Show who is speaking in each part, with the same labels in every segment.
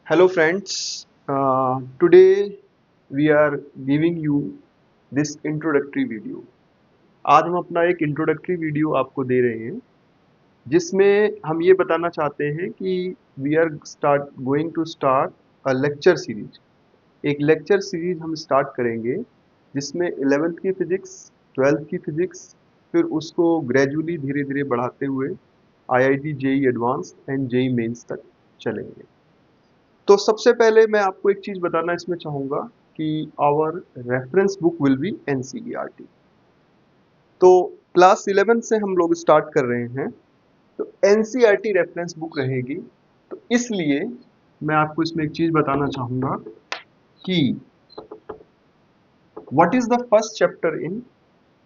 Speaker 1: Hello friends, today we are giving you this introductory video. आज हम अपना एक इंट्रोडक्टरी वीडियो आपको दे रहे हैं जिसमें हम ये बताना चाहते हैं कि we are going to start a lecture series. एक लेक्चर सीरीज हम स्टार्ट करेंगे जिसमें 11th की फिजिक्स, 12th की फिजिक्स, फिर उसको ग्रेजुअली धीरे धीरे बढ़ाते हुए IIT JEE advance and JEE mains तक चलेंगे। तो सबसे पहले मैं आपको एक चीज बताना इसमें चाहूंगा कि our reference book will be NCERT. तो क्लास 11 से हम लोग स्टार्ट कर रहे हैं, तो एनसीईआरटी रेफरेंस बुक रहेगी। तो इसलिए मैं आपको इसमें एक चीज बताना चाहूंगा कि what is the first chapter in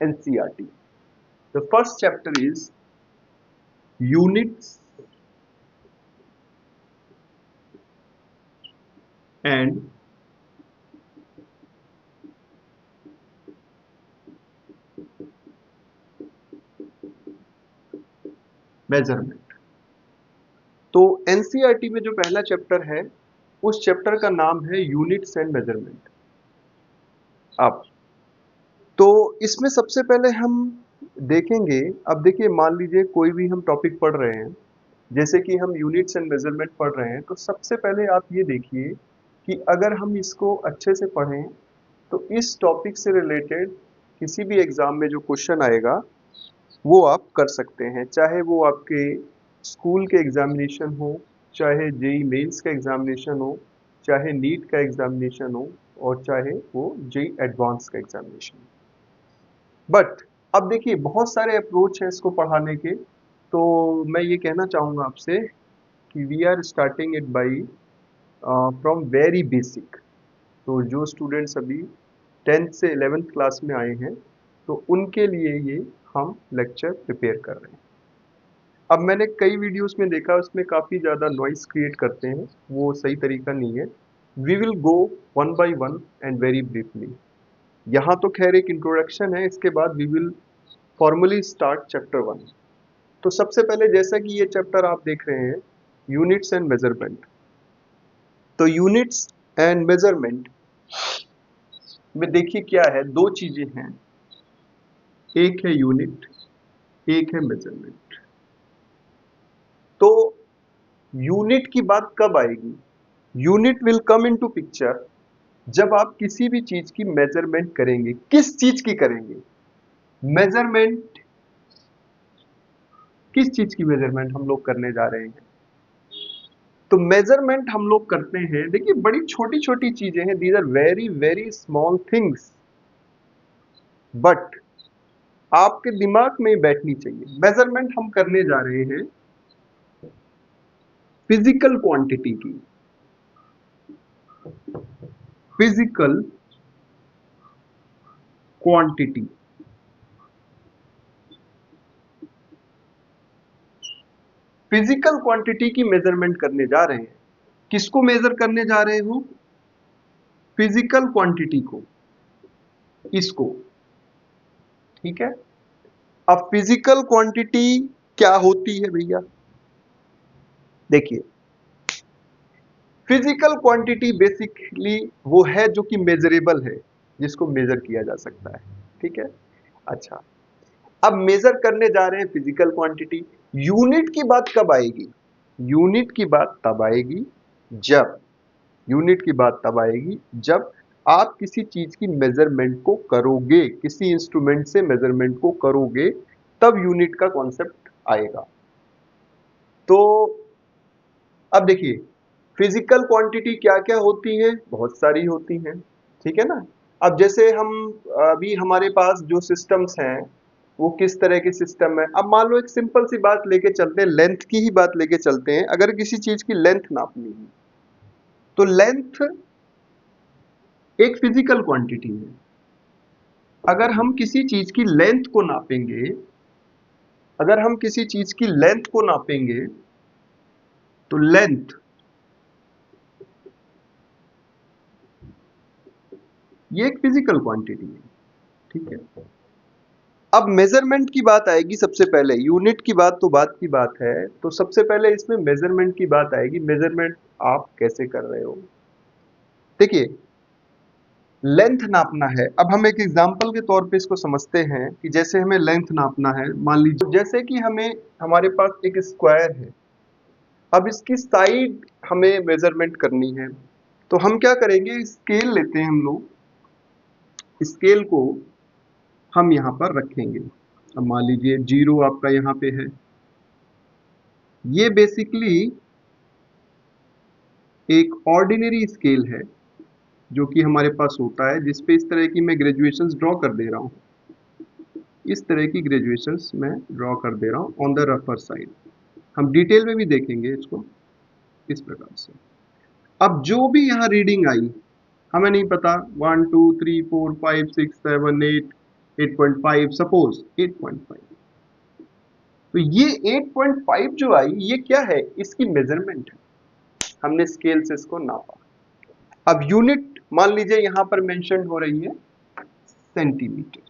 Speaker 1: NCERT. The first chapter is units and measurement. तो एनसीईआरटी में जो पहला चैप्टर है उस चैप्टर का नाम है यूनिट्स एंड मेजरमेंट। अब तो इसमें सबसे पहले हम देखेंगे, अब देखिए मान लीजिए कोई भी हम टॉपिक पढ़ रहे हैं, जैसे कि हम यूनिट्स एंड मेजरमेंट पढ़ रहे हैं, तो सबसे पहले आप ये देखिए कि अगर हम इसको अच्छे से पढ़ें तो इस टॉपिक से रिलेटेड किसी भी एग्जाम में जो क्वेश्चन आएगा वो आप कर सकते हैं, चाहे वो आपके स्कूल के एग्जामिनेशन हो, चाहे जेई मेंस का एग्जामिनेशन हो, चाहे नीट का एग्जामिनेशन हो, और चाहे वो जेई एडवांस का एग्जामिनेशन हो। बट अब देखिए बहुत सारे अप्रोच हैं इसको पढ़ाने के, तो मैं ये कहना चाहूँगा आपसे कि we are starting it by from very basic. तो जो स्टूडेंट्स अभी 10th से 11th क्लास में आए हैं तो उनके लिए ये हम लेक्चर प्रिपेयर कर रहे हैं। अब मैंने कई वीडियोस में देखा उसमें काफ़ी ज़्यादा नॉइस क्रिएट करते हैं, वो सही तरीका नहीं है। We will go one by one and very briefly. यहाँ तो खैर एक इंट्रोडक्शन है, इसके बाद we will formally start chapter 1। तो सबसे पहले जैसा कि ये चैप्टर आप देख रहे हैं यूनिट्स एंड मेजरमेंट, तो यूनिट्स एंड मेजरमेंट में देखिए क्या है, दो चीजें हैं, एक है यूनिट, एक है मेजरमेंट। तो यूनिट की बात कब आएगी? Unit will come into picture जब आप किसी भी चीज की मेजरमेंट करेंगे। किस चीज की करेंगे मेजरमेंट? किस चीज की मेजरमेंट हम लोग करने जा रहे हैं? तो मेजरमेंट हम लोग करते हैं, देखिए बड़ी छोटी छोटी चीजें हैं, these are very very small things, but आपके दिमाग में बैठनी चाहिए। मेजरमेंट हम करने जा रहे हैं फिजिकल क्वांटिटी की, फिजिकल क्वांटिटी। फिजिकल क्वांटिटी की मेजरमेंट करने जा रहे हैं। किसको मेजर करने जा रहे हो? फिजिकल क्वांटिटी को, इसको, ठीक है। अब फिजिकल क्वांटिटी क्या होती है भैया? देखिए फिजिकल क्वांटिटी बेसिकली वो है जो कि मेजरेबल है, जिसको मेजर किया जा सकता है, ठीक है। अच्छा, अब मेजर करने जा रहे हैं फिजिकल क्वांटिटी। यूनिट की बात कब आएगी? यूनिट की बात तब आएगी जब, यूनिट की बात तब आएगी जब आप किसी चीज की मेजरमेंट को करोगे, किसी इंस्ट्रूमेंट से मेजरमेंट को करोगे, तब यूनिट का कॉन्सेप्ट आएगा। तो अब देखिए फिजिकल क्वांटिटी क्या क्या होती है? बहुत सारी होती हैं, ठीक है ना। अब जैसे हम अभी हमारे पास जो सिस्टम्स हैं वो किस तरह के सिस्टम है। अब मान लो एक सिंपल सी बात लेके चलते हैं, लेंथ की ही बात लेके चलते हैं। अगर किसी चीज की लेंथ नापनी है तो लेंथ एक फिजिकल क्वांटिटी है। अगर हम किसी चीज की लेंथ को नापेंगे, अगर हम किसी चीज की लेंथ को नापेंगे तो लेंथ ये एक फिजिकल क्वांटिटी है, ठीक है। अब मेजरमेंट की बात आएगी सबसे पहले। यूनिट की बात तो बात की बात है, तो सबसे पहले इसमें मेजरमेंट की बात आएगी। मेजरमेंट आप कैसे कर रहे हो। देखिए, लेंथ नापना है। अब हम एक एग्जांपल के तौर पे इसको समझते हैं कि जैसे हमें लेंथ नापना है, मान लीजिए जैसे कि हमारे पास एक स्क्वायर है, अब इसकी साइड हमें मेजरमेंट करनी है, तो हम क्या करेंगे, स्केल लेते हैं हम लोग, स्केल को हम यहाँ पर रखेंगे। अब मान लीजिए 0 आपका यहाँ पे है, ये बेसिकली एक ऑर्डिनरी स्केल है जो कि हमारे पास होता है, जिसपे इस तरह की मैं ग्रेजुएशंस ड्रॉ कर दे रहा हूँ, इस तरह की ग्रेजुएशंस मैं ड्रॉ कर दे रहा हूँ ऑन द रफर साइड। हम डिटेल में भी देखेंगे इसको इस प्रकार से। अब जो भी यहाँ रीडिंग आई, हमें नहीं पता 1 2 3 4 5 6 7 8 8.5, सपोज 8.5, तो ये 8.5 जो आई, ये क्या है, इसकी मेजरमेंट है, हमने स्केल से इसको नापा। अब यूनिट मान लीजिए यहां पर मेंशन हो रही है सेंटीमीटर,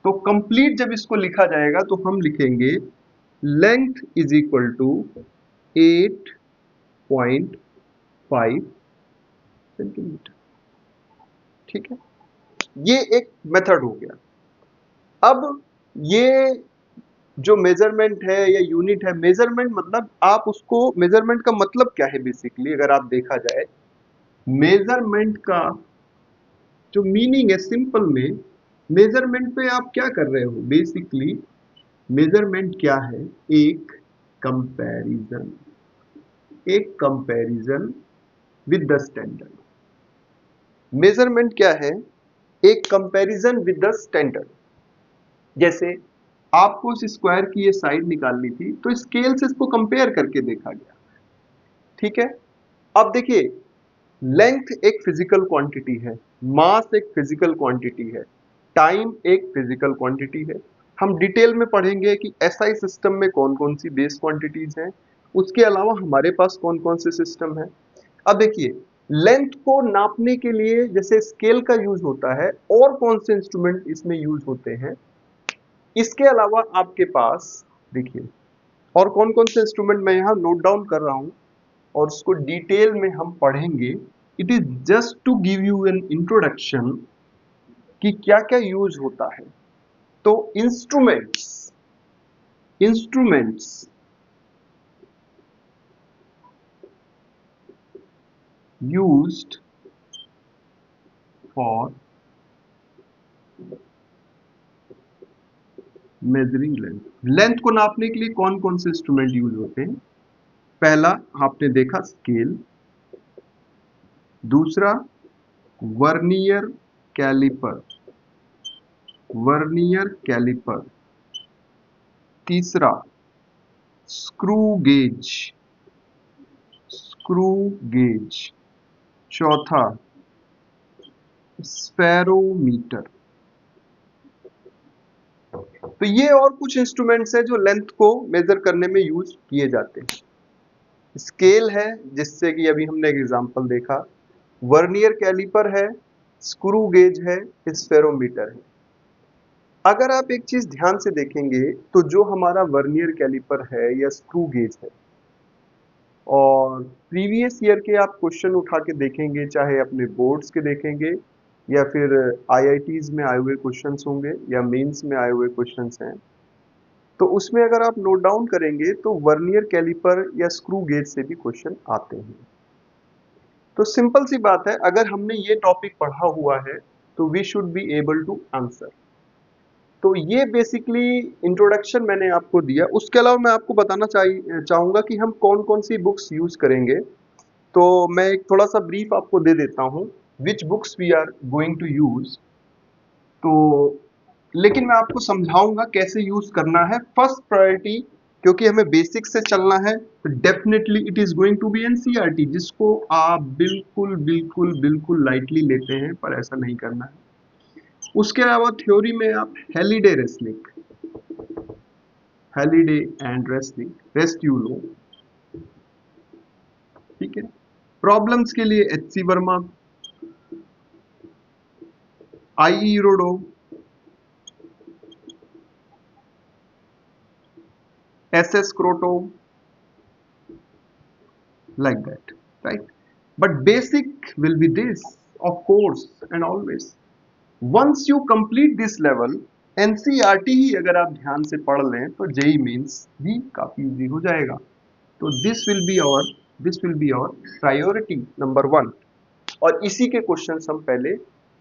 Speaker 1: तो कंप्लीट जब इसको लिखा जाएगा तो हम लिखेंगे length is equal to 8.5 centimetre. ठीक है, ये एक मेथड हो गया। अब ये जो मेजरमेंट है या यूनिट है, मेजरमेंट मतलब आप उसको, मेजरमेंट का मतलब क्या है बेसिकली, अगर आप देखा जाए मेजरमेंट का जो मीनिंग है सिंपल में, मेजरमेंट पे आप क्या कर रहे हो बेसिकली, मेजरमेंट क्या है, एक कंपैरिजन, एक comparison with the standard. Measurement क्या है, एक कंपैरिजन विद द स्टैंडर्ड। जैसे आपको इस स्क्वायर की ये साइड निकालनी थी, तो स्केल से इसको कंपेयर करके देखा गया। ठीक है, अब देखिए, लेंथ एक फिजिकल क्वांटिटी है, मास एक फिजिकल क्वांटिटी है, टाइम एक फिजिकल क्वांटिटी है। हम डिटेल में पढ़ेंगे कि एसआई सिस्टम में कौन कौन सी बेस क्वांटिटीज हैं, उसके अलावा हमारे पास कौन कौन से सिस्टम है। अब देखिए, लेंथ को नापने के लिए जैसे स्केल का यूज होता है, और कौन से इंस्ट्रूमेंट इसमें यूज होते हैं, इसके अलावा आपके पास देखिए और कौन कौन से इंस्ट्रूमेंट मैं यहां नोट डाउन कर रहा हूं और उसको डिटेल में हम पढ़ेंगे। It is just to give you an introduction कि क्या क्या यूज होता है। तो instruments, instruments used for measuring length. Length को नापने के लिए कौन कौन से इंस्ट्रूमेंट यूज होते हैं। पहला आपने देखा स्केल, दूसरा वर्नियर कैलिपर, वर्नियर कैलिपर, तीसरा स्क्रू गेज, स्क्रू गेज, चौथा स्फेरोमीटर। तो ये और कुछ इंस्ट्रूमेंट्स हैं जो लेंथ को मेजर करने में यूज किए जाते हैं। स्केल है, जिससे कि अभी हमने एक एग्जांपल देखा, वर्नियर कैलिपर है, स्क्रू गेज है, स्फेरोमीटर है। अगर आप एक चीज ध्यान से देखेंगे तो जो हमारा वर्नियर कैलिपर है या स्क्रू गेज है, और प्रीवियस ईयर के आप क्वेश्चन उठा के देखेंगे, चाहे अपने बोर्ड्स के देखेंगे या फिर आईआईटीज में आए हुए क्वेश्चंस होंगे या मेंस में आए हुए क्वेश्चंस हैं, तो उसमें अगर आप नोट डाउन करेंगे तो वर्नियर कैलिपर या स्क्रू गेज से भी क्वेश्चन आते हैं। तो सिंपल सी बात है, अगर हमने ये टॉपिक पढ़ा हुआ है तो we should be able to answer. तो ये बेसिकली इंट्रोडक्शन मैंने आपको दिया। उसके अलावा मैं आपको बताना चाहूंगा कि हम कौन कौन सी बुक्स यूज करेंगे। तो मैं एक थोड़ा सा ब्रीफ आपको दे देता हूँ, which books we are going to use. तो लेकिन मैं आपको समझाऊंगा कैसे यूज करना है। फर्स्ट प्रायोरिटी, क्योंकि हमें बेसिक से चलना है, तो definitely it is going to be NCERT, जिसको आप बिल्कुल बिल्कुल बिल्कुल लाइटली लेते हैं, पर ऐसा नहीं करना है। उसके अलावा थ्योरी में आप Halliday Resnick, Halliday and Resnick, rest you लो, ठीक है। प्रॉब्लम्स के लिए HC Verma, I Irodov, SS Krotov, like that, right? But basic will be this, of course, and always. Once you complete this level, NCERT ही अगर आप ध्यान से पढ़ लें तो जेई मीन्स भी काफी इजी हो जाएगा। तो दिस विल बी और प्रायोरिटी नंबर 1, और इसी के क्वेश्चंस हम पहले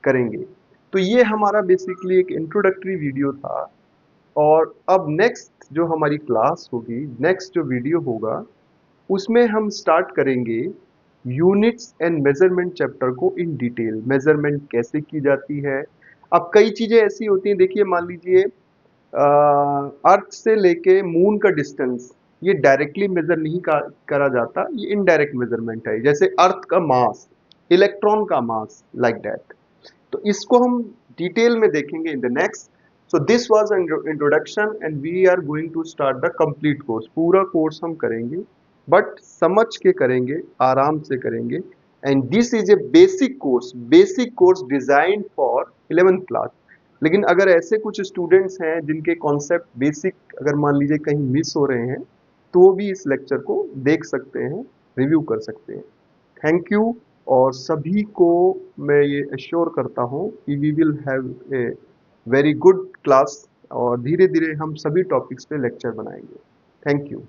Speaker 1: करेंगे। तो ये हमारा बेसिकली एक इंट्रोडक्टरी वीडियो था, और अब नेक्स्ट जो हमारी क्लास होगी, नेक्स्ट जो वीडियो होगा, उसमें हम स्टार्ट करेंगे यूनिट्स एंड मेजरमेंट चैप्टर को इन डिटेल। मेजरमेंट कैसे की जाती है। अब कई चीजें ऐसी होती हैं, देखिए मान लीजिए अर्थ से लेके मून का डिस्टेंस, ये डायरेक्टली मेजर नहीं करा जाता, ये इनडायरेक्ट मेजरमेंट है। जैसे अर्थ का मास, इलेक्ट्रॉन का मास, लाइक दैट। तो इसको हम डिटेल में देखेंगे in the next. So this was an introduction and we are going to start the complete course. पूरा कोर्स हम करेंगे, बट समझ के करेंगे, आराम से करेंगे। And this is a basic course designed for 11th class. लेकिन अगर ऐसे कुछ स्टूडेंट्स हैं जिनके कॉन्सेप्ट बेसिक अगर मान लीजिए कहीं मिस हो रहे हैं, तो वो भी इस लेक्चर को देख सकते हैं, रिव्यू कर सकते हैं। Thank you. और सभी को मैं ये एश्योर करता हूँ कि we will have a very good class, और धीरे धीरे हम सभी टॉपिक्स पे लेक्चर बनाएंगे। Thank you.